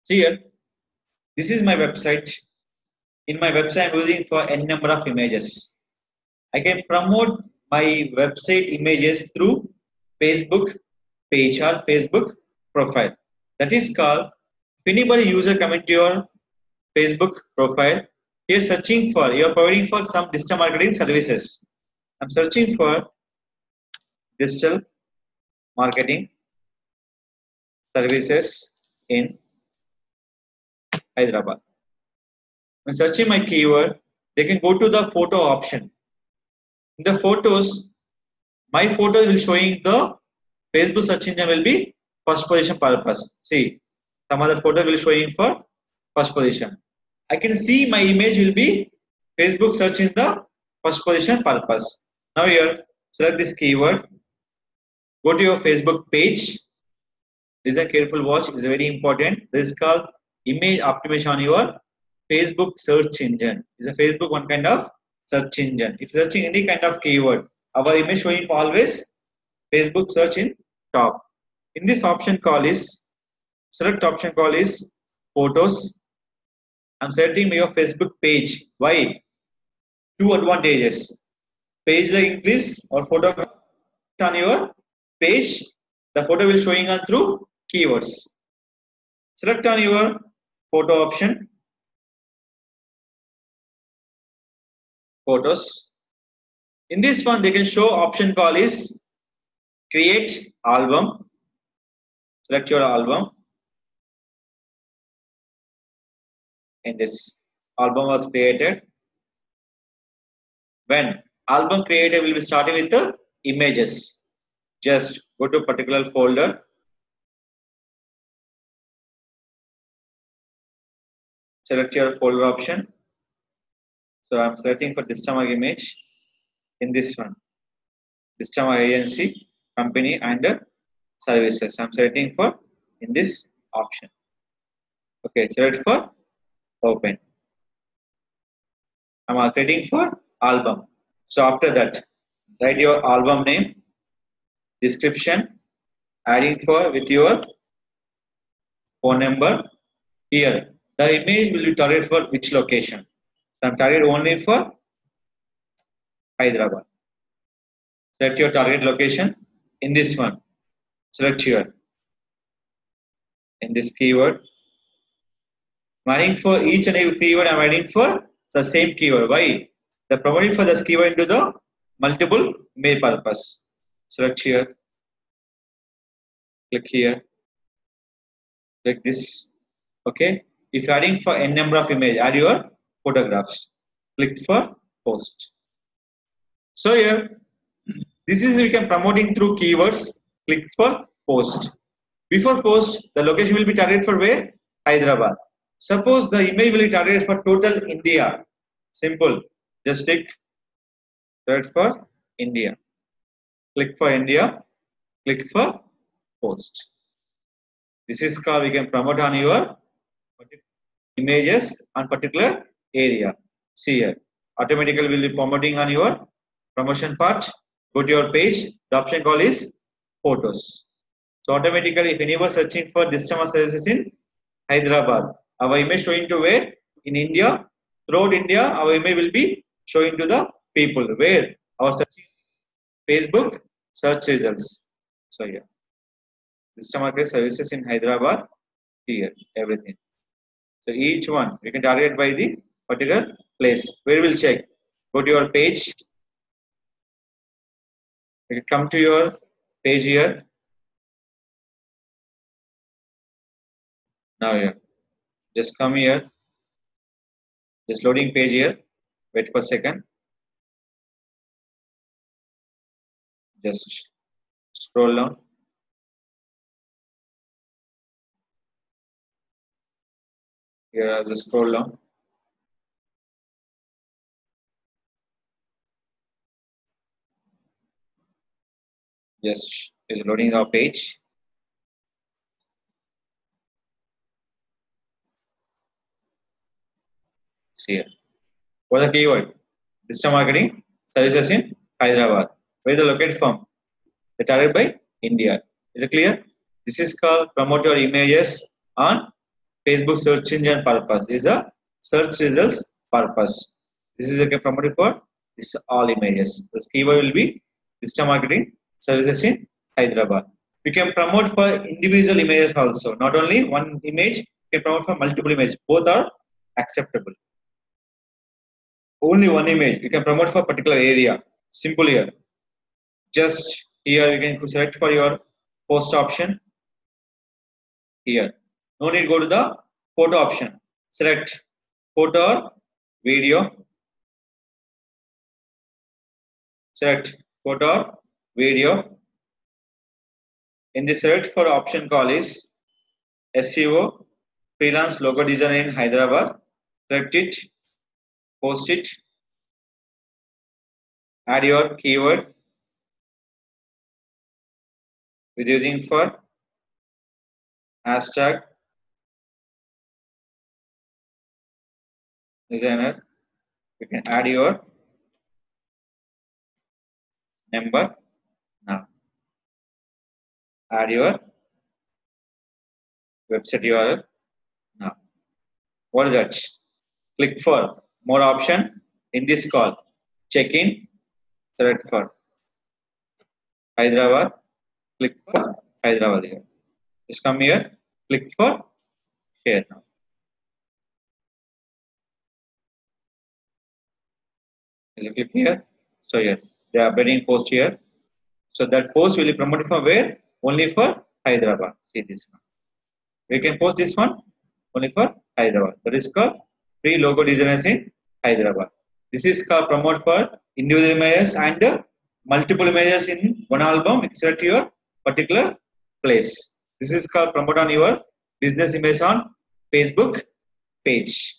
See here, this is my website. In my website, I'm using for n number of images. I can promote my website images through Facebook page or Facebook profile. That is called, if anybody user come into your Facebook profile, you're searching for, you're providing for some digital marketing services. I'm searching for digital marketing services in Hyderabad. When searching my keyword, they can go to the photo option. In the photos, my photo will showing the Facebook search engine will be first position purpose. See, some other photo will showing for first position. I can see my image will be Facebook search in the first position purpose. Now here, select this keyword. Go to your Facebook page. This is a careful watch. It's very important. This is called image optimization on your Facebook search engine. It's a Facebook one kind of search engine. If you're searching any kind of keyword, our image showing always Facebook search in top. In this option call is, select option call is photos. I'm selecting your Facebook page. Why? Two advantages. Page like increase or photo on your page. The photo will showing on through keywords. Select on your photo option. Photos. In this one, they can show option call is create album. Select your album. And this album was created. When album created will be starting with the images. Just go to particular folder. Select your folder option. So I'm selecting for digital image in this one. Digital agency, company and services. I'm selecting for in this option. Okay, select for open. I'm creating for album. So after that, write your album name, description, adding for with your phone number. Here, the image will be targeted for which location? So I'm targeted only for Hyderabad. Select your target location in this one. Select here. In this keyword. I'm adding for each and every keyword, I'm adding for the same keyword. Why? The promoting for this keyword into the multiple mail purpose. Select here. Click here. Click this. Okay. If you're adding for n number of image, add your photographs. Click for post. So here, this is we can promoting through keywords. Click for post. Before post, the location will be targeted for where? Hyderabad. Suppose the image will be targeted for total India. Simple. Just click for India. Click for India. Click for post. This is called we can promote on your images on particular area. See here. Automatically will be promoting on your promotion part. Go to your page. The option call is photos. So automatically, if anyone searching for this summer services in Hyderabad, our image showing to where? In India. Throughout India, our image will be showing to the people where our searching Facebook search results. So yeah, this market services in Hyderabad. Here everything. So each one we can target by the particular place. Where we'll check. Go to your page. You can come to your page here. Now here, just come here. Just loading page here. Wait for a second. Just scroll down. Here, just scroll down. Just is loading our page. See here. What is the keyword? Digital marketing services in Hyderabad. Where is the located from? The target by India. Is it clear? This is called promote your images on Facebook search engine purpose. Is a search results purpose. This is okay promoted for this all images. This keyword will be digital marketing services in Hyderabad. We can promote for individual images also. Not only one image, you can promote for multiple images. Both are acceptable. Only one image, you can promote for particular area. Simple here. Just here you can select for your post option. Here. No need go to the photo option. Select photo or video. Select photo or video. In the select for option call is SEO freelance logo design in Hyderabad. Select it, post it, add your keyword with using for hashtag designer. You can add your number now. Add your website URL now. What is that? Click for more option in this call. Check in. Select for Hyderabad. Click for Hyderabad here. Just come here. Click for share now. Just click here. So here they are updating post here. So that post will be promoted for where? Only for Hyderabad. See this one. We can post this one only for Hyderabad. That is called free logo designers in Hyderabad. This is called promote for individual images and multiple images in one album. Select your particular place. This is called promote on your business image on Facebook page.